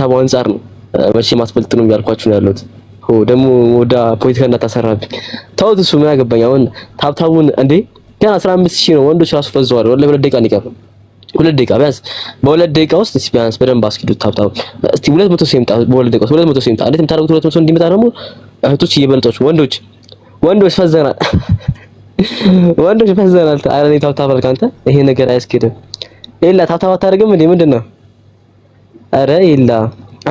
ከታብታቡ አንፃር ነው መቼ ማስበልጥ ነው ያልኳችሁ ነው ያለሁት። ደግሞ ወዳ ፖለቲካ እንዳታሰራብኝ ተውት። እሱ ምን ያገባኝ አሁን ታብታቡን እንዴ ገና 15000 ነው ወንዶች ራሱ ፈዘዋል። ወላሂ 2 ደቂቃ ንቀር 2 ደቂቃ ቢያንስ በ2 ደቂቃ ውስጥ ቢያንስ በደንብ አስኪዱት ታብታቡ። እስቲ 200 ሲምጣ በ2 ደቂቃ 200 ሲምጣ እንዴት የምታደርጉት 200 እንዲመጣ ደግሞ እህቶች እየበለጧችሁ ወንዶች ፈዘናል ወንዶች ፈዘናል። ኧረ እኔ ታብታብ አልክ አንተ ይሄ ነገር አያስኬድም። ኤላ ታብታብ አታደርግም እንዴ ምንድነው? ኧረ ኤላ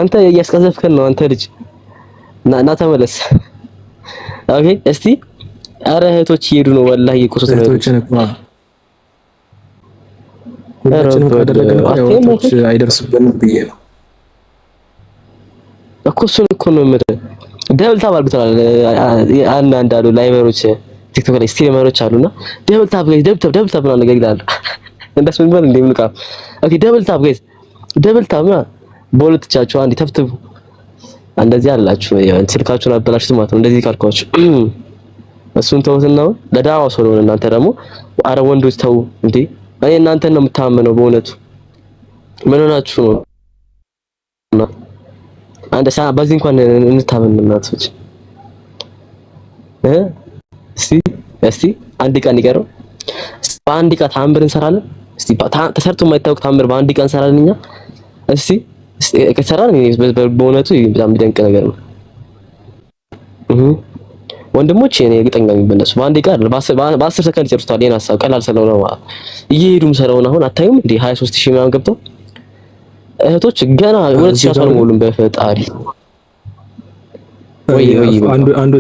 አንተ እያስቀዘፍከን ነው አንተ ልጅ እና ተመለስ። ኦኬ እስቲ ኧረ እህቶች እየሄዱ ነው ወላሂ እየቆሱት ነው እህቶችን ሁላችንም ካደረግን እህቶች አይደርሱብንም ብዬ ነው እኮ እሱን እኮ ነው የምልህ። ደብል ታብ አድርጉታል አንዳንድ አሉ ላይቨሮች ቲክቶክ ላይ ስትሪመሮች አሉና ደብል ታብ ጋይስ ደብል ታብ ነው ነገር ይላል እንደስ ምን ባል እንደምልካ ኦኬ ደብል ታብ ጋይስ ደብል ታብ ነው በሁለትቻችሁ አንዴ ተፍትቡ እንደዚህ አላችሁ ስልካችሁን አበላሽቱ ማለት ነው። እንደዚህ ካልኳችሁ እሱን ተውትና ለዳዋ ሰው ነው። እናንተ ደግሞ አረ ወንዶች ተው እንዴ እኔ እናንተን ነው የምታመነው በእውነቱ ምን ሆናችሁ ነው? አንተ በዚህ እንኳን እንታመን እናቶች እስቲ አንድ ቀን ይቀረው በአንድ ቀን ታምር እንሰራለን። እስቲ ተሰርቶ የማይታወቅ ታምር በአንድ ቀን እንሰራለን እኛ እስቲ ከሰራን በእውነቱ በጣም የሚደንቅ ነገር ነው። ወንድሞች እኔ እርግጠኛ ነኝ በእነሱ በአንድ ቀን በ10 ሰከንድ ይጨርሱታል። ይሄን ሀሳብ ቀላል ስለሆነ እየሄዱም ስለሆነ አሁን አታዩም እንዴ 23000 ምናምን ገብተው እህቶች ገና 2000 አልሞሉም። በፈጣሪ ወይ አንድ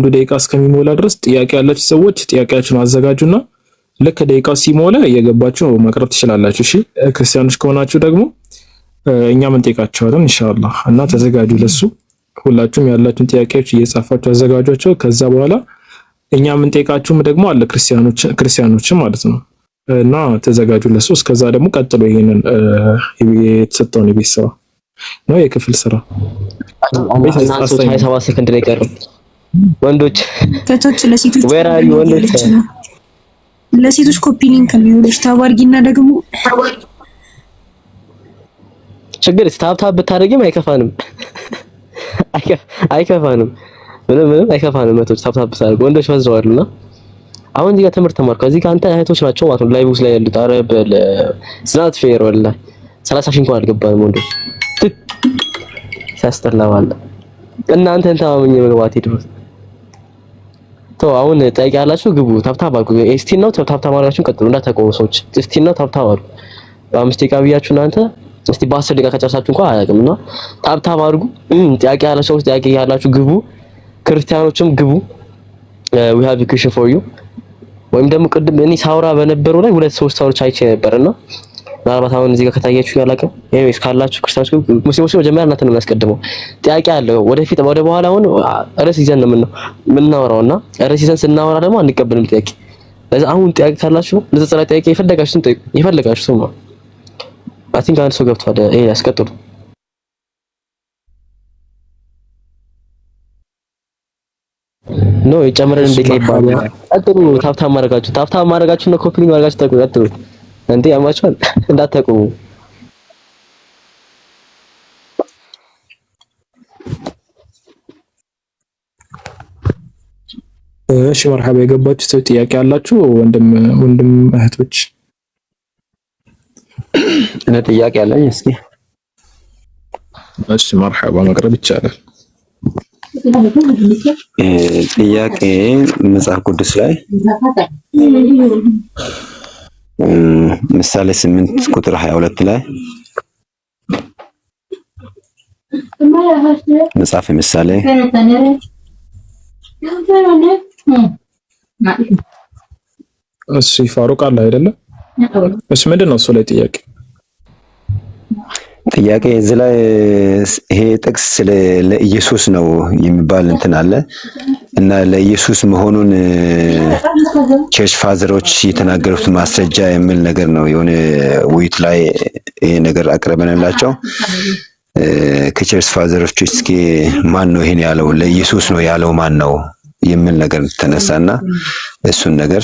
ደቂቃ እስከሚሞላ ድረስ ጥያቄ ያላችሁ ሰዎች ጥያቄያችሁን አዘጋጁና ልክ ደቂቃው ሲሞላ እየገባችሁ መቅረብ ትችላላችሁ። እሺ ክርስቲያኖች ከሆናችሁ ደግሞ እኛ ምን ጠይቃችኋለን ኢንሻአላህ እና ተዘጋጁ ለሱ። ሁላችሁም ያላችሁን ጥያቄዎች እየጻፋችሁ አዘጋጇቸው። ከዛ በኋላ እኛ ምን ጠይቃችሁም ደግሞ አለ ክርስቲያኖችም ማለት ነው እና ተዘጋጁ ለሱ። እስከዛ ደግሞ ቀጥሎ ይሄንን የተሰጠውን የቤት ስራ ነው የክፍል ስራ 27 ሰከንድ ላይ ቀርብ ወንዶች ከቶች ለሴቶች ወራሪ ወንዶች ለሴቶች ኮፒ ሊንክ ነው ይኸውልሽ። ታባርጊና ደግሞ ችግር ታብታብ ብታደርጊም አይከፋንም አይከፋንም ምንም አይከፋንም። መቶች ታብታብ ብታደርጉ ወንዶች ፈዘዋልና አሁን እዚህ ጋር ትምህርት ተማርኩ። እዚህ ጋር አንተ እህቶች ናቸው ማለት ነው ላይቭ ውስጥ ላይ ያሉት። ኧረ በል ስናት ፌር ወላሂ 30 ሺህ እንኳን አልገባንም ወንዶች ሲያስጠላዋል። እናንተን ተማምኜ መግባት ይድረስ ተው። አሁን ጠይቅ ያላችሁ ግቡ ታብታብ አድርጉ። እስቲ ነው ታብታብ ማድረጋችሁን ቀጥሉ እንዳታቆሙ ሰዎች። እስቲ ነው ታብታብ አድርጉ። በ5 ደቂቃ ብያችሁ እናንተ እስቲ በ10 ደቂቃ ከጨረሳችሁ እንኳን አያውቅምና ታብታብ አድርጉ። ጥያቄ ያላችሁ ሰዎች ጥያቄ ያላችሁ ግቡ። ክርስቲያኖችም ግቡ። we have a question for you ወይም ደግሞ ቅድም እኔ ሳውራ በነበረው ላይ 2-3 ሰዎች አይቼ ነበርና ምናልባት አሁን እዚህ ጋር ከታያችሁ ያላቀም ኤኒዌይስ ካላችሁ ክርስቲያኖች ሙስሊሞች መጀመሪያ እናንተን ነው የሚያስቀድመው። ጥያቄ አለው ወደፊት ወደ በኋላ አሁን ርዕስ ይዘን ነው የምናወራውና ርዕስ ይዘን ስናወራ ደግሞ አንቀበልም ጥያቄ። ስለዚህ አሁን ጥያቄ ካላችሁ ለተጸላ ጥያቄ የፈለጋችሁትን ጠይቁ። የፈለጋችሁትን ነው አይ ቲንክ አንድ ሰው ገብቷል። ይሄ ያስቀጥሉ ነው የጨመረን እንደቀ ይባላል። ቀጥሉ። ታብታብ ማድረጋችሁ ነው ኮፒ ማድረጋችሁ ቀጥሉ። እንዴ ያማችኋል እንዳታቆሙ። እሺ መርሐባ የገባችሁ ሰው ጥያቄ ያላችሁ ወንድም እህቶች እኔ ጥያቄ አለኝ። እስኪ እሺ መርሐባ መቅረብ ይቻላል። ጥያቄ መጽሐፍ ቅዱስ ላይ ምሳሌ 8 ቁጥር 22 ላይ መጽሐፍ ምሳሌ እሺ ፋሩቅ አለ አይደለ? እሺ ምንድነው እሱ ላይ ጥያቄ እዚህ ላይ ይሄ ጥቅስ ለኢየሱስ ነው የሚባል እንትን አለ እና ለኢየሱስ መሆኑን ቸርች ፋዘሮች የተናገሩት ማስረጃ የሚል ነገር ነው። የሆነ ውይይት ላይ ይሄ ነገር አቅርበንላቸው ከቸርች ፋዘሮች እስኪ ማን ነው ይሄን ያለው ለኢየሱስ ነው ያለው ማን ነው የሚል ነገር ተነሳና እሱን ነገር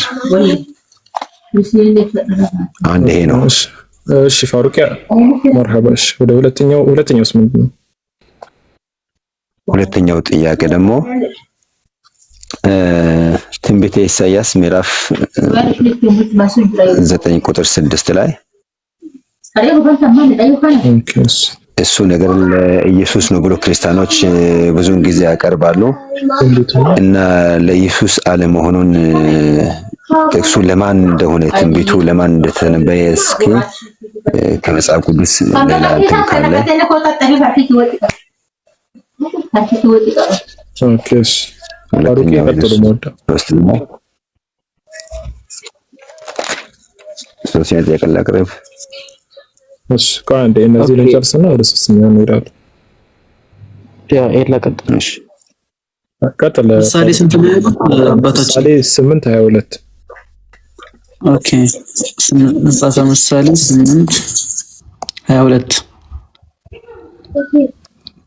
አንድ ይሄ ነው። እሺ ፋሩቂያ መርሐባሽ። ወደ ሁለተኛውስ ምንድን ነው? ሁለተኛው ጥያቄ ደግሞ ትንቢተ ኢሳይያስ ምዕራፍ 9 ቁጥር 6 ላይ እሱ ነገር ለኢየሱስ ነው ብሎ ክርስቲያኖች ብዙውን ጊዜ ያቀርባሉ እና ለኢየሱስ አለመሆኑን ጥቅሱ ለማን እንደሆነ ትንቢቱ ለማን እንደተነበየ እስኪ ከመጽሐፍ ቅዱስ ሌላ እንትን ካለ ኦኬስ ፋሩቂ ቀጥሉ። ሞዳ ሶስተኛ ጥያቄ ላቅርብ። እሺ ካንዴ እነዚህ ልንጨርስና ወደ ሶስተኛው እንሄዳለን። ያ ኤላ ቀጥል። እሺ ቀጥል። ምሳሌ ስንት ነው? ምሳሌ 8:22 ኦኬ። መጽሐፈ ምሳሌ 8:22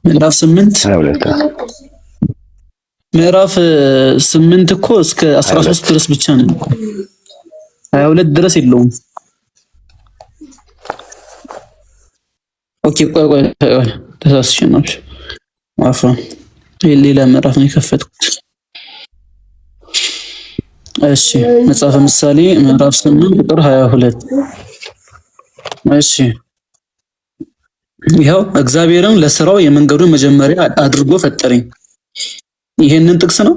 ምዕራፍ 8:22 ምዕራፍ 8 እኮ እስከ 13 ድረስ ብቻ ነው። 22 ድረስ የለውም። ኦኬ ቆይ ተሳስቼ ነው። አፍራን ሌላ ምዕራፍ ነው የከፈትኩት። እሺ መጽሐፈ ምሳሌ ምዕራፍ 8 ቁጥር 22 እሺ ይኸው እግዚአብሔርም ለሥራው የመንገዱን መጀመሪያ አድርጎ ፈጠረኝ። ይሄንን ጥቅስ ነው?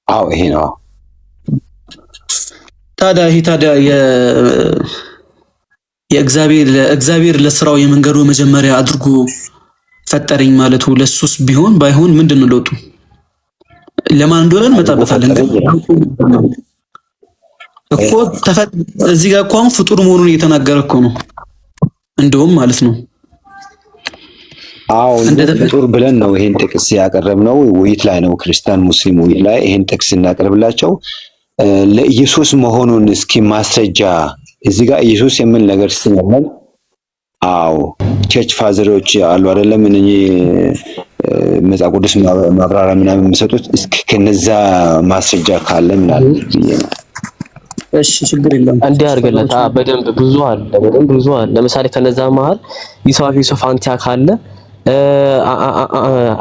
አዎ ይሄ ነው። ታዲያ የእግዚአብሔር ለሥራው የመንገዱ መጀመሪያ አድርጎ ፈጠረኝ ማለቱ ለሱስ ቢሆን ባይሆን ምንድነው ለውጡ? ለማን እንደሆነ እንመጣበታለን። እኮ እዚህ ጋር እንኳን ፍጡር መሆኑን እየተናገረ እኮ ነው እንደውም ማለት ነው። አዎ ፍጡር ብለን ነው ይሄን ጥቅስ ያቀረብነው። ውይይት ላይ ነው ክርስቲያን ሙስሊም ውይይት ላይ ይሄን ጥቅስ እናቀርብላቸው ለኢየሱስ መሆኑን እስኪ ማስረጃ እዚህ ጋር ኢየሱስ የሚል ነገር ሲነመን አዎ ቸርች ፋዘሮች አሉ አይደለም እነኚህ መጽሐፍ ቅዱስ ማብራሪያ ምናምን የሚሰጡት እስኪ ከነዛ ማስረጃ ካለ ምናምን እሺ ችግር የለም እንዲህ አድርገለት በደንብ ብዙ አለ። ለምሳሌ ከነዛ መሃል ዩሱፍ አንቲያ ካለ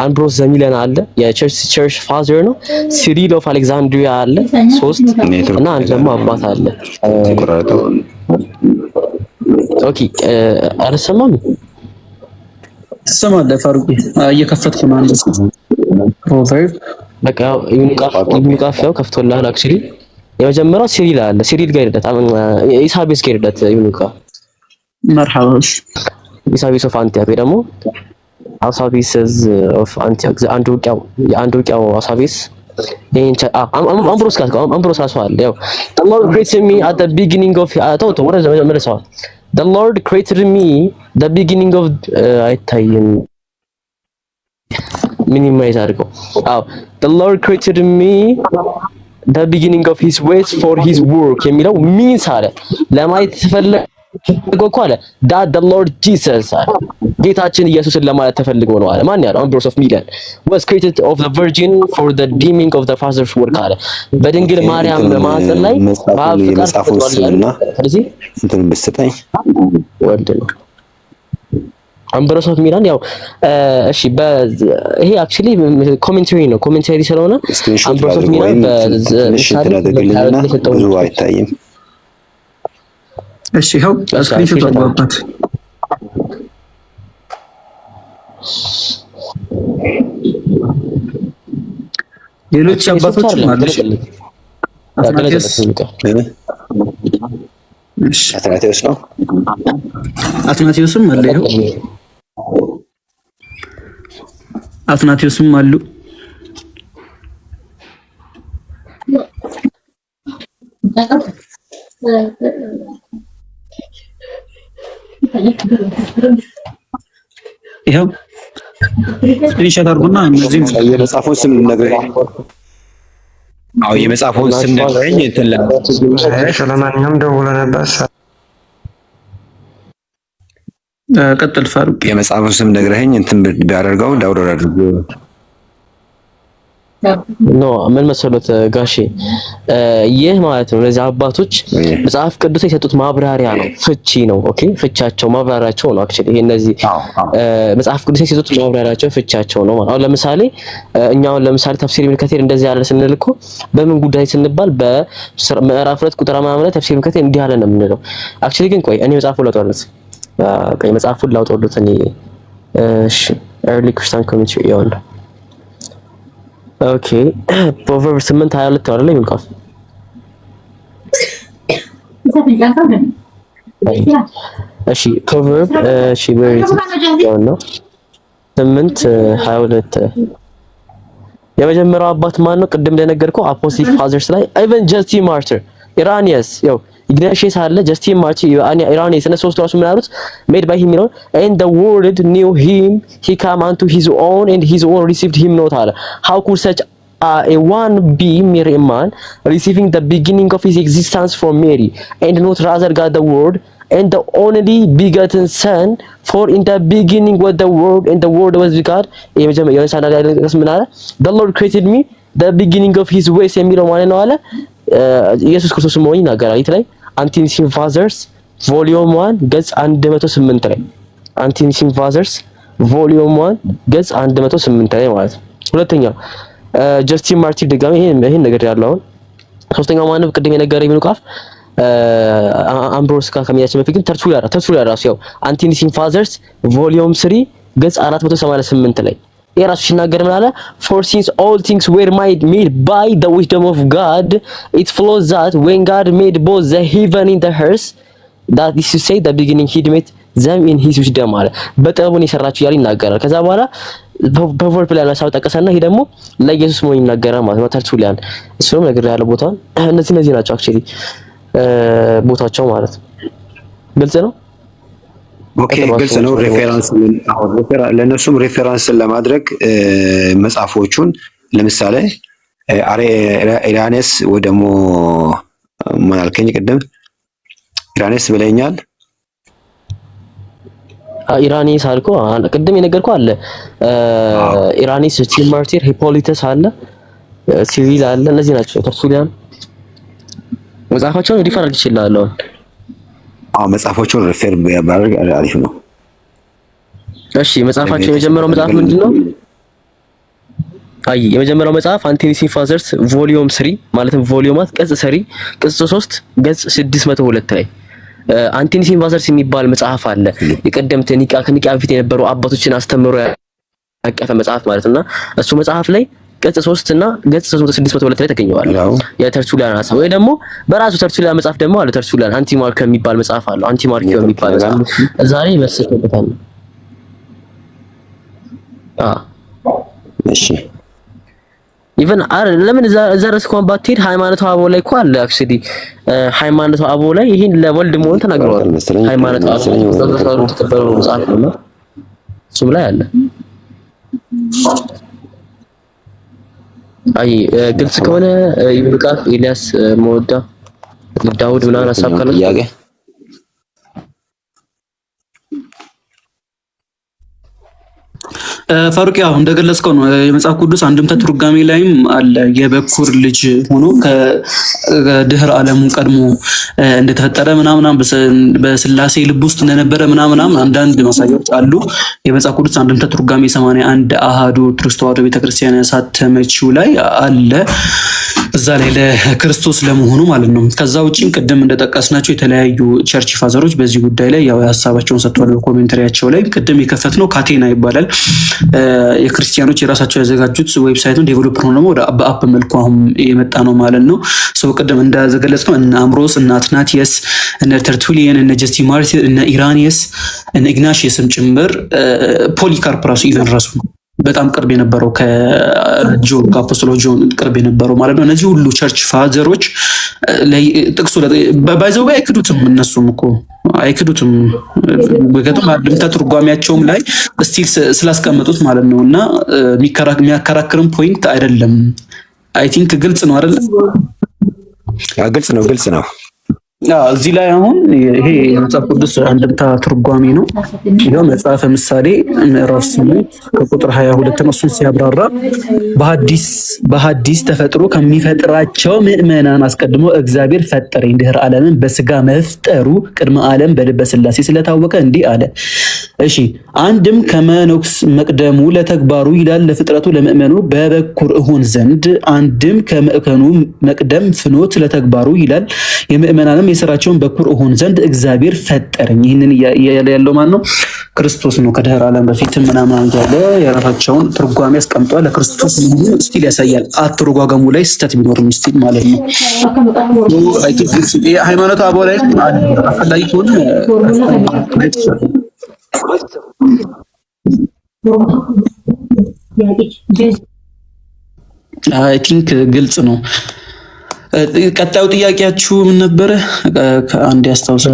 አምብሮስ ዘሚለን አለ የቸርች ፋዘር ነው። ሲሪል ኦፍ አሌክዛንድሪያ አለ 3 እና አንድ ደግሞ አባት አለ። ኦኬ አልሰማም። ትሰማለህ ፋሩቂ? እየከፈትኩ ነው። አንድ ፕሮቨርብ በቃ ይሙቃፍ ነው ከፍቶልሃል። አክቹሊ የመጀመሪያው ሲሪል አለ። ሲሪል ጋር ሄደት ኢሳቤስ ጋር ሄደት ይሙቃ መርሐባሽ ኢሳቤስ ኦፍ አንቲያ ደግሞ አሳቢስስ ኦፍ አንቲያ አንድ ውቂያው አሳቢስ አምብሮስ አስዋል ያው the Lord created me at the beginning of the Lord created me the beginning of አይታይም ሚኒማይዝ አድርገው the Lord created me the beginning of his ways for his work የሚለው means አለ ለማየት ተፈልጎ እኮ አለ that the Lord Jesus ጌታችን ኢየሱስን ለማለት ተፈልጎ ነው አለ። ማን ያለው አምብሮስ ኦፍ ሚላን was created of the virgin for the redeeming of the father's work አለ። በድንግል ማርያም በማህፀን ላይ በፍቃድ ተወልዷልና ስለዚህ እንትን ብትሰጠኝ ወልድ ነው አምብሮስ ኦፍ ሚላን ያው እሺ ይሄ አክቹሊ ኮሜንተሪ ነው። ኮሜንተሪ ስለሆነ አምብሮስ ኦፍ ሚላን ብዙ አይታይም። እሺ ይኸው ስክሪንሾት አድርጓት። ሌሎች አባቶች ማለት አትናቴዎስ ነው። አትናቴዎስም አለ። ይኸው አትናቴዎስም አሉ። ይኸው ስክሪንሾት አድርጉና እነዚህም የመጽሐፉን ስም ነግረኝ። አዎ የመጽሐፉን ስም ነግረኝ። ስለማንኛውም ደውሎ ነበር። ቀጥል ፋሩቅ። የመጽሐፉን ስም ነግረኝ እንትን ቢያደርገው ዳውንሎድ አድርጎ ኖ ምን መሰሎት ጋሼ ይህ ማለት ነው ለዚህ አባቶች መጽሐፍ ቅዱስ የሰጡት ማብራሪያ ነው፣ ፍቺ ነው። ኦኬ ፍቻቸው ማብራሪያቸው ነው። አክቹሊ ይሄ እነዚህ መጽሐፍ ቅዱስ የሰጡት ማብራሪያቸው ፍቻቸው ነው ማለት። አሁን ለምሳሌ እኛው ለምሳሌ ተፍሲር ኢብኑ ከቲር እንደዚህ ያለ ስንል እኮ በምን ጉዳይ ስንባል በምዕራፍ 2 ቁጥር 5 ተፍሲር ኢብኑ ከቲር እንዲህ ያለ ነው የምንለው። አክቹሊ ግን ቆይ እኔ መጽሐፉን ላውጣለት እኔ እሺ early Christian community ይኸውልህ ኦኬ ፕሮቨርብስ 8:22 አይደል የሚልከው? እሺ ፕሮቨርብ እሺ በሪት ነው 8:22 የመጀመሪያው አባት ማን ነው? ቅድም እንደነገርኩህ አፖስቶሊክ ፋዘርስ ላይ ኢቨን ጀስቲን ማርቲር ኢራኒየስ ያው ኢግናሺየስ አለ ጀስቲን ማርቲር ኢራኒየስ እነ ሶስት ራሱ ምን አሉት made by him ነው and the world knew him he came unto his own and his own received him not አለ how could such a one be mere man receiving the beginning of his existence from Mary and not rather God the word and the only begotten son for in the beginning was the word and the word was with God የመጀመሪያው ሳናጋለስ ምን አለ the Lord created me the beginning of his ways የሚለው ማለት ነው አለ ኢየሱስ ክርስቶስ መሆኑን ይናገራል። ይት ላይ አንቲኒሲን ፋዘርስ ቮሊዩም 1 ገጽ 108 ላይ አንቲኒሲን ፋዘርስ ቮሊዩም 1 ገጽ 108 ላይ ማለት ነው። ሁለተኛ ጀስቲን ማርቲር ድጋሚ ይሄን ነገር ያለው አሁን ሶስተኛው ማነው ቅድም የነገረኝ ኢብኑ ቃፍ አምብሮስ ከሚያችን በፊት ግን ተርቱሊያን ራሱ ያው አንቲኒሲን ፋዘርስ ቮሊዩም 3 ገጽ 488 ላይ የራሱ ሲናገር ምን አለ for since all things were made by the wisdom of God it flows that when God made both the heaven and the earth that is to say the beginning he made them in his wisdom አለ በጥበቡን የሰራችሁ ያለ ይናገራል። ከዛ በኋላ ፕሮቨርብ ላይ ነው ጠቀሰና ይሄ ደግሞ ለኢየሱስ መሆኑን ይናገራል ማለት ነው። ተርቱሊያን እሱም ነገር ያለው ቦታውን እነዚህ ናቸው አክቹሊ ቦታቸው ማለት ነው። ግልጽ ነው። ኦኬ ግልጽ ነው። ሬፈረንስ ለነሱም ሬፈረንስን ለማድረግ መጽሐፎቹን ለምሳሌ ኢራኔስ ወይ ደግሞ ምን አልከኝ ቅድም ኢራኔስ ብለኛል። ኢራኒስ አልኩ ቅድም የነገርኩ አለ ኢራኒስ ጀስቲን ማርቲር ሂፖሊተስ አለ ሲሪል አለ እነዚህ ናቸው ተርቱሊያን መጽሐፋቸውን ሪፈር አድርግ ይችላል። መጽሐፎቹን ሪፈር ቢያደርግ አሪፍ ነው። እሺ መጽሐፋቸው የመጀመሪያው መጽሐፍ ምንድነው? የመጀመሪያው መጽሐፍ አንቲኒሲን ፋዘርስ ቮሊዩም 3 ማለትም ቮሊዩማት ቅጽ 3 ቅጽ 3 ገጽ 602 ላይ አንቲኒሲን ፋዘርስ የሚባል መጽሐፍ አለ። የቀደምት ከኒቃ በፊት የነበሩ አባቶችን አስተምሮ ያቀፈ መጽሐፍ ማለትና እሱ መጽሐፍ ላይ ገጽ 3 እና ገጽ 602 ላይ ተገኘዋል። የተርቱሊያን ሐሳብ ወይ ደግሞ በራሱ ተርቱሊያን መጽሐፍ ደግሞ አለ። ተርቱሊያን አንቲማርክ የሚባል መጽሐፍ አለ። አንቲማርክ የሚባል መጽሐፍ ዛሬ መስከተታል። እሺ ኢቨን ለምን እዛ ድረስ እንኳን ባትሄድ ሃይማኖተ አበው ላይ እኮ አለ። አክቹሊ ሃይማኖተ አበው ላይ ይሄን ለወልድ መሆን ተናግረዋል። ሃይማኖተ አበው ተቀበለው መጽሐፍ ነው። እሱም ላይ አለ። ግልጽ ከሆነ ይብቃ። ኤልያስ መወዳ ዳውድ ምናምን ሐሳብ ካለ ፋሩቅ ያው እንደገለጽከው ነው። የመጽሐፍ ቅዱስ አንድምታ ትርጓሜ ላይም አለ የበኩር ልጅ ሆኖ ከድህር ዓለሙ ቀድሞ እንደተፈጠረ ምናምን በስላሴ ልብ ውስጥ እንደነበረ ምናምን አንዳንድ ማሳያዎች አሉ። የመጽሐፍ ቅዱስ አንድምታ ትርጓሜ 81 አሃዱ ኦርቶዶክስ ተዋሕዶ ቤተክርስቲያን ያሳተመችው ላይ አለ። እዛ ላይ ለክርስቶስ ለመሆኑ ማለት ነው። ከዛ ውጪም ቅድም እንደጠቀስናቸው የተለያዩ ቸርች ፋዘሮች በዚህ ጉዳይ ላይ ያው ሐሳባቸውን ሰጥተዋል። በኮሜንታሪያቸው ላይ ቅድም የከፈትነው ካቴና ይባላል። የክርስቲያኖች የራሳቸው ያዘጋጁት ዌብሳይቱን ዴቨሎፕ ሆኖ ደግሞ ወደ በአፕ መልኩ አሁን የመጣ ነው ማለት ነው። ሰው ቅድም እንዳዘገለጽነው እነ አምብሮስ፣ እነ አትናቲየስ፣ እነ ተርቱሊያን፣ እነ ጀስቲን ማርቲር፣ እነ ኢራኒየስ፣ እነ ኢግናሺየስም ጭምር ፖሊካርፕ ራሱ ኢቨን ራሱ በጣም ቅርብ የነበረው ከጆን ከአፖስቶሎ ጆን ቅርብ የነበረው ማለት ነው። እነዚህ ሁሉ ቸርች ፋዘሮች ጥቅሱ ባይዘው አይክዱትም። እነሱም እኮ አይክዱትም። ወገቱም አንድምታ ትርጓሜያቸውም ላይ ስቲል ስላስቀመጡት ማለት ነው። እና የሚያከራክርም ፖይንት አይደለም። አይ ቲንክ ግልጽ ነው አይደል? ግልጽ ነው። እዚህ ላይ አሁን ይሄ የመጽሐፍ ቅዱስ አንድምታ ትርጓሜ ነው። ይሄው መጽሐፈ ምሳሌ ምዕራፍ 8 ከቁጥር 22 ነው። እሱን ሲያብራራ በሐዲስ ተፈጥሮ ከሚፈጥራቸው ምዕመናን አስቀድሞ እግዚአብሔር ፈጠረኝ፣ ድህረ ዓለምን በስጋ መፍጠሩ ቅድመ ዓለም በልበ ሥላሴ ስለታወቀ እንዲህ አለ። እሺ አንድም ከመኖክስ መቅደሙ ለተግባሩ ይላል ለፍጥረቱ ለምእመኑ በበኩር እሆን ዘንድ፣ አንድም ከመእከኑ መቅደም ፍኖት ለተግባሩ ይላል የምእመናንም የሥራቸውን በኩር እሆን ዘንድ እግዚአብሔር ፈጠረኝ። ይህንን ያለው ማን ነው? ክርስቶስ ነው። ከድህረ ዓለም በፊትም ምናምን ያለ የራሳቸውን ትርጓሜ አስቀምጧል። ለክርስቶስ መሆኑን ስቲል ያሳያል። አትርጓገሙ ላይ ስህተት ቢኖርም ስቲል ማለት ነው። ሃይማኖት አበው ላይ አፈላጊ ከሆነ አይ ቲንክ ግልጽ ነው። ቀጣዩ ጥያቄያችሁ ምን ነበረ? ከአንድ ያስታውሰው